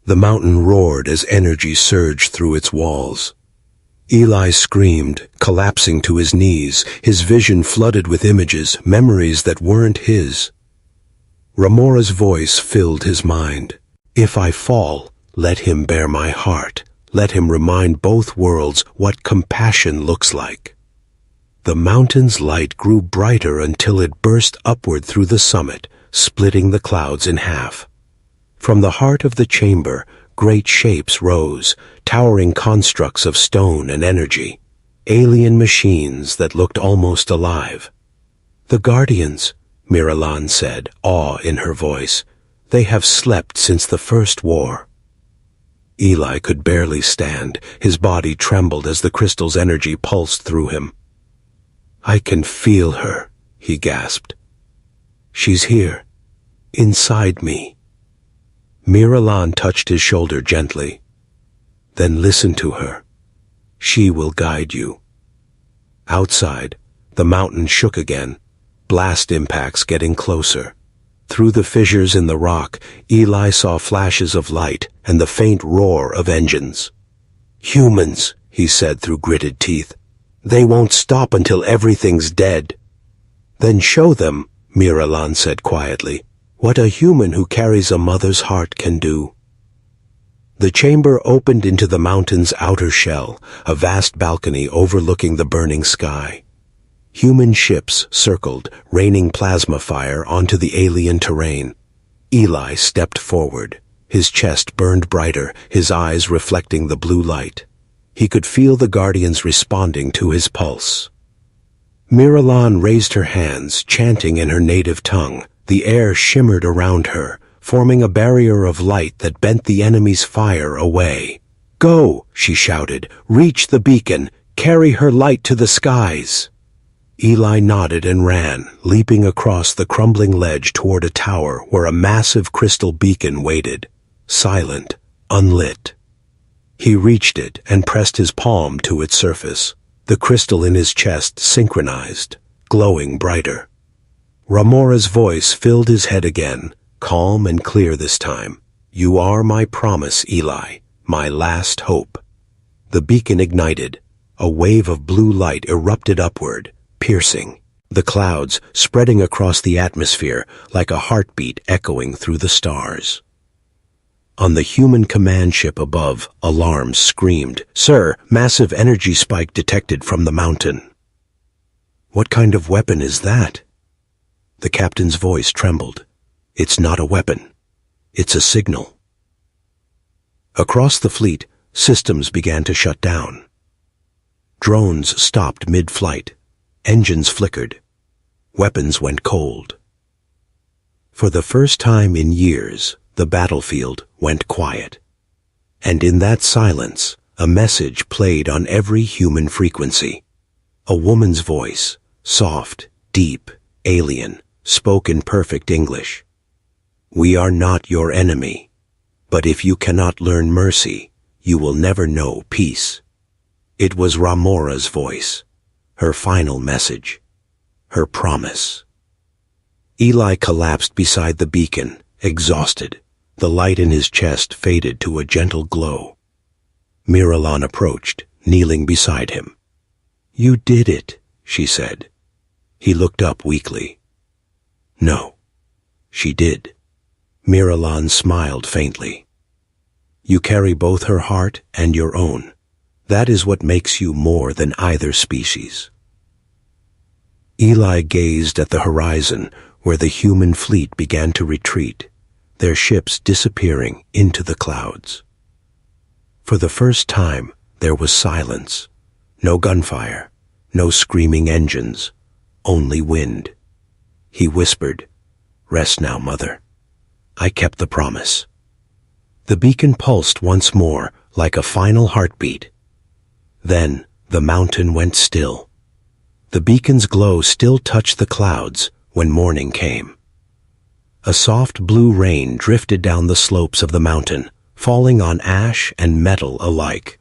The mountain roared as energy surged through its walls. Eli screamed, collapsing to his knees, his vision flooded with images, memories that weren't his. Ramora's voice filled his mind. If I fall, let him bear my heart. Let him remind both worlds what compassion looks like. The mountain's light grew brighter until it burst upward through the summit, splitting the clouds in half. From the heart of the chamber, great shapes rose, towering constructs of stone and energy, alien machines that looked almost alive. The Guardians, Miralan said, awe in her voice. They have slept since the first war. Eli could barely stand. His body trembled as the crystal's energy pulsed through him. I can feel her, he gasped. She's here, inside me. Miralan touched his shoulder gently. Then listen to her. She will guide you. Outside, the mountain shook again, blast impacts getting closer. Through the fissures in the rock, Eli saw flashes of light and the faint roar of engines. Humans, he said through gritted teeth. They won't stop until everything's dead. Then show them, Miralan said quietly, what a human who carries a mother's heart can do. The chamber opened into the mountain's outer shell, a vast balcony overlooking the burning sky. Human ships circled, raining plasma fire onto the alien terrain. Eli stepped forward. His chest burned brighter, his eyes reflecting the blue light. He could feel the Guardians responding to his pulse. Miralan raised her hands, chanting in her native tongue. The air shimmered around her, forming a barrier of light that bent the enemy's fire away. Go, she shouted, reach the beacon, carry her light to the skies. Eli nodded and ran, leaping across the crumbling ledge toward a tower where a massive crystal beacon waited, silent, unlit. He reached it and pressed his palm to its surface. The crystal in his chest synchronized, glowing brighter. Ramora's voice filled his head again, calm and clear this time. You are my promise, Eli, my last hope. The beacon ignited. A wave of blue light erupted upward, piercing the clouds, spreading across the atmosphere like a heartbeat echoing through the stars. On the human command ship above, alarms screamed, Sir, massive energy spike detected from the mountain. What kind of weapon is that? The captain's voice trembled. It's not a weapon. It's a signal. Across the fleet, systems began to shut down. Drones stopped mid-flight. Engines flickered. Weapons went cold. For the first time in years, the battlefield went quiet. And in that silence, a message played on every human frequency. A woman's voice, soft, deep, alien, spoke in perfect English. We are not your enemy, but if you cannot learn mercy, you will never know peace. It was Ramora's voice, her final message, her promise. Eli collapsed beside the beacon, exhausted. The light in his chest faded to a gentle glow. Miralan approached, kneeling beside him. You did it, she said. He looked up weakly. No, she did. Miralan smiled faintly. You carry both her heart and your own. That is what makes you more than either species. Eli gazed at the horizon where the human fleet began to retreat, their ships disappearing into the clouds. For the first time, there was silence. No gunfire, no screaming engines, only wind. He whispered, "Rest now, Mother. I kept the promise." The beacon pulsed once more, like a final heartbeat. Then the mountain went still. The beacon's glow still touched the clouds when morning came. A soft blue rain drifted down the slopes of the mountain, falling on ash and metal alike.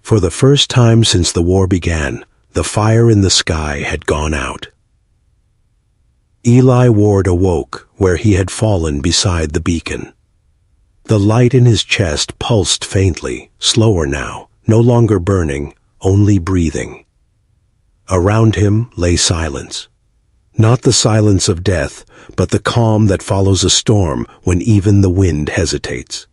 For the first time since the war began, the fire in the sky had gone out. Eli Ward awoke where he had fallen beside the beacon. The light in his chest pulsed faintly, slower now, no longer burning, only breathing. Around him lay silence. Not the silence of death, but the calm that follows a storm when even the wind hesitates.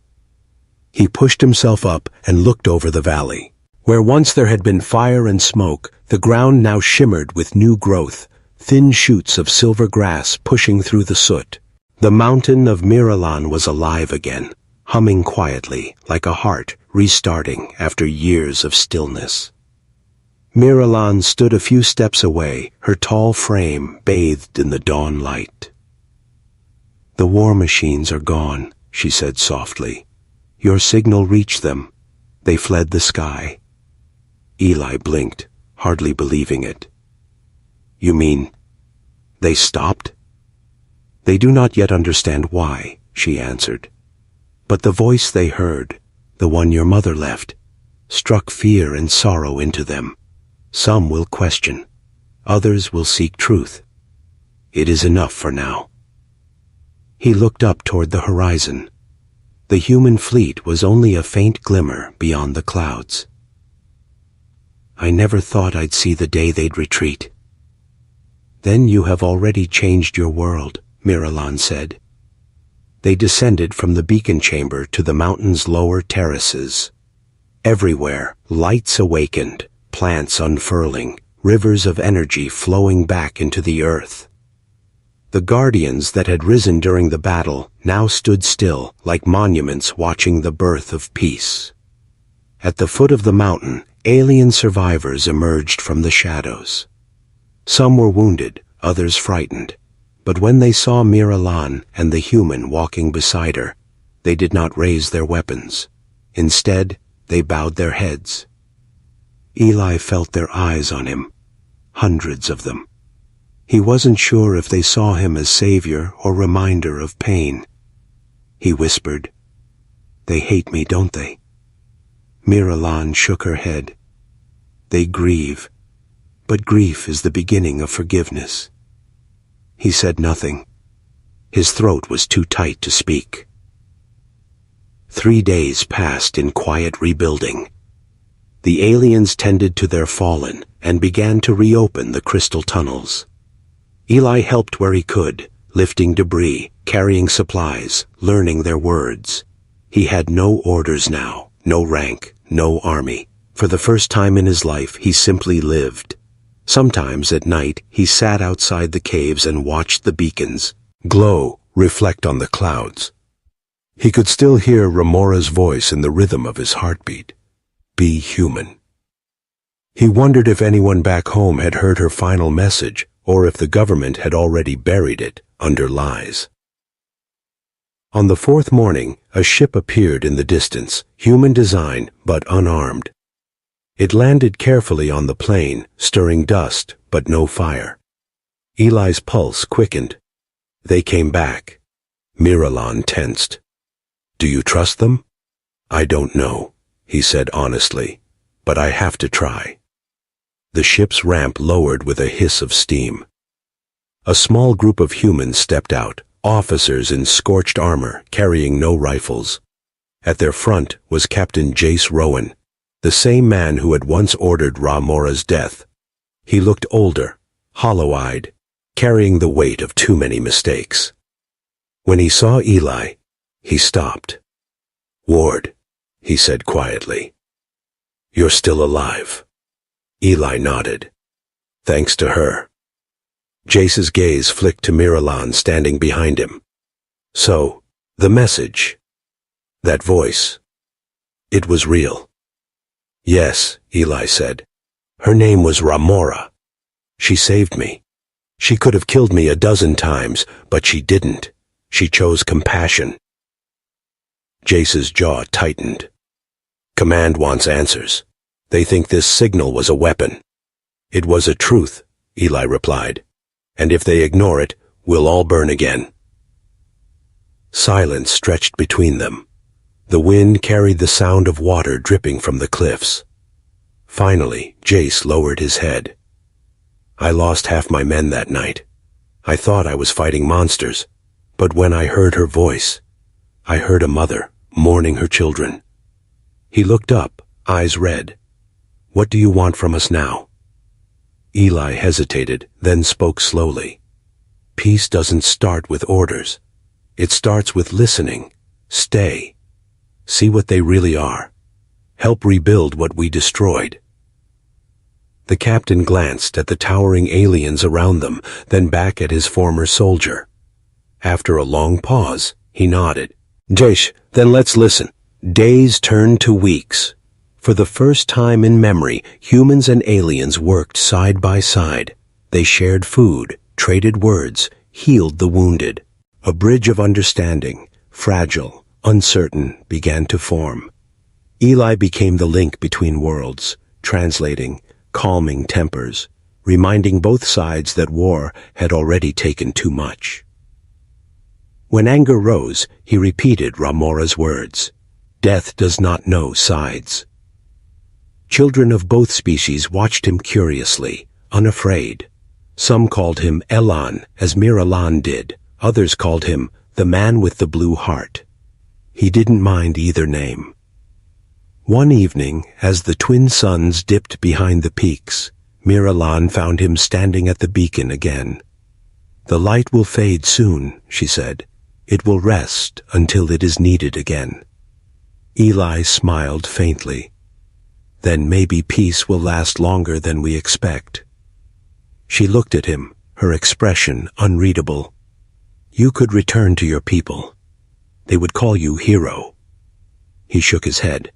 He pushed himself up and looked over the valley. Where once there had been fire and smoke, the ground now shimmered with new growth, thin shoots of silver grass pushing through the soot. The mountain of Miralan was alive again, humming quietly like a heart restarting after years of stillness. Miralan stood a few steps away, her tall frame bathed in the dawn light. "The war machines are gone," she said softly. "Your signal reached them. They fled the sky." Eli blinked, hardly believing it. "You mean they stopped?" "They do not yet understand why," she answered. "But the voice they heard, the one your mother left, struck fear and sorrow into them. Some will question. Others will seek truth. It is enough for now." He looked up toward the horizon. The human fleet was only a faint glimmer beyond the clouds. "I never thought I'd see the day they'd retreat." "Then you have already changed your world," Miralan said. They descended from the beacon chamber to the mountain's lower terraces. Everywhere, lights awakened, plants unfurling, rivers of energy flowing back into the earth. The guardians that had risen during the battle now stood still, like monuments watching the birth of peace. At the foot of the mountain, alien survivors emerged from the shadows. Some were wounded, others frightened, but when they saw Miralan and the human walking beside her, they did not raise their weapons. Instead, they bowed their heads. Eli felt their eyes on him, hundreds of them. He wasn't sure if they saw him as savior or reminder of pain. He whispered, "They hate me, don't they?" Miralan shook her head. "They grieve, but grief is the beginning of forgiveness." He said nothing. His throat was too tight to speak. 3 days passed in quiet rebuilding. The aliens tended to their fallen and began to reopen the crystal tunnels. Eli helped where he could, lifting debris, carrying supplies, learning their words. He had no orders now, no rank, no army. For the first time in his life, he simply lived. Sometimes at night, he sat outside the caves and watched the beacons glow, reflect on the clouds. He could still hear Ramora's voice in the rhythm of his heartbeat. Be human. He wondered if anyone back home had heard her final message, or if the government had already buried it under lies. On the 4th morning, a ship appeared in the distance, human design but unarmed. It landed carefully on the plain, stirring dust but no fire. Eli's pulse quickened. They came back. Miralan tensed. "Do you trust them?" "I don't know," he said honestly, "but I have to try." The ship's ramp lowered with a hiss of steam. A small group of humans stepped out, officers in scorched armor, carrying no rifles. At their front was Captain Jace Rowan, the same man who had once ordered Ramora's death. He looked older, hollow-eyed, carrying the weight of too many mistakes. When he saw Eli, he stopped. "Ward," he said quietly, You're still alive. Eli nodded. Thanks to her. Jace's gaze flicked to Miralan standing behind him. So, the message. That voice. It was real. Yes, Eli said. Her name was Ramora. She saved me. She could have killed me a dozen times, but she didn't. She chose compassion. Jace's jaw tightened. Command wants answers. They think this signal was a weapon. It was a truth, Eli replied. And if they ignore it, we'll all burn again. Silence stretched between them. The wind carried the sound of water dripping from the cliffs. Finally, Jace lowered his head. I lost half my men that night. I thought I was fighting monsters, but when I heard her voice, I heard a mother mourning her children. He looked up, eyes red. What do you want from us now? Eli hesitated, then spoke slowly. Peace doesn't start with orders. It starts with listening. Stay. See what they really are. Help rebuild what we destroyed. The captain glanced at the towering aliens around them, then back at his former soldier. After a long pause, he nodded. Jace, then let's listen. Days turned to weeks. For the first time in memory, humans and aliens worked side by side. They shared food, traded words, healed the wounded. A bridge of understanding, fragile, uncertain, began to form. Eli became the link between worlds, translating, calming tempers, reminding both sides that war had already taken too much. When anger rose, he repeated Ramora's words. Death does not know sides. Children of both species watched him curiously, unafraid. Some called him Elan, as Miralan did. Others called him the man with the blue heart. He didn't mind either name. One evening, as the twin suns dipped behind the peaks, Miralan found him standing at the beacon again. The light will fade soon, she said. It will rest until it is needed again. Eli smiled faintly. Then maybe peace will last longer than we expect. She looked at him, her expression unreadable. You could return to your people. They would call you hero. He shook his head.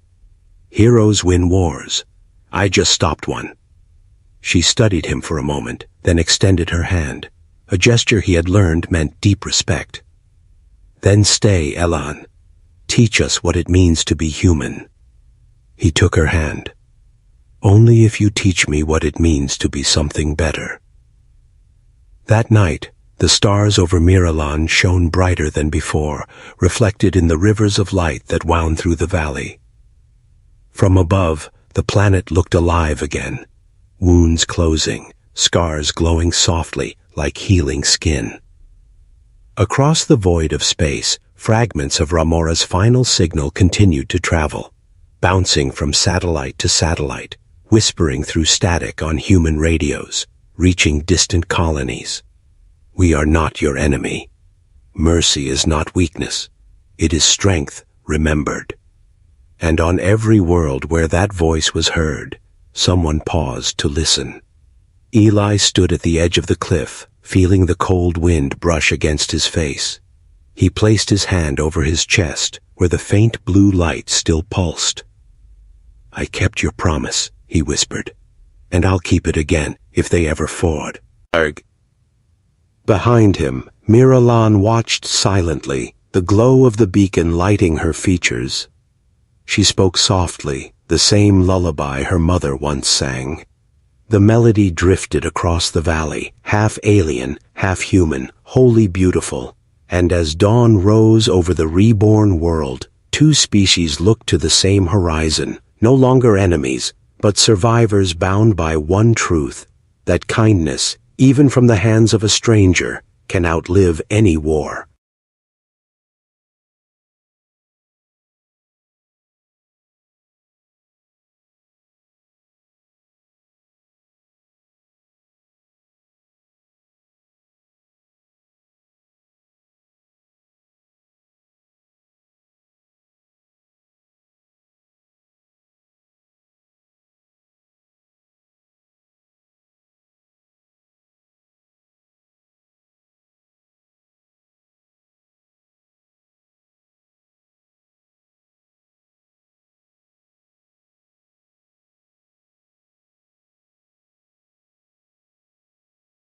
Heroes win wars. I just stopped one. She studied him for a moment, then extended her hand. A gesture he had learned meant deep respect. Then stay, Elan. Teach us what it means to be human. He took her hand. Only if you teach me what it means to be something better. That night, the stars over Miralan shone brighter than before, reflected in the rivers of light that wound through the valley. From above, the planet looked alive again, wounds closing, scars glowing softly like healing skin. Across the void of space, fragments of Ramora's final signal continued to travel, bouncing from satellite to satellite, whispering through static on human radios, reaching distant colonies. We are not your enemy. Mercy is not weakness. It is strength remembered. And on every world where that voice was heard, someone paused to listen. Eli stood at the edge of the cliff, feeling the cold wind brush against his face. He placed his hand over his chest, where the faint blue light still pulsed. I kept your promise, he whispered, and I'll keep it again if they ever ford. Arg. Behind him, Miralan watched silently, the glow of the beacon lighting her features. She spoke softly, the same lullaby her mother once sang. The melody drifted across the valley, half alien, half human, wholly beautiful. And as dawn rose over the reborn world, two species looked to the same horizon, no longer enemies, but survivors bound by one truth, that kindness, even from the hands of a stranger, can outlive any war.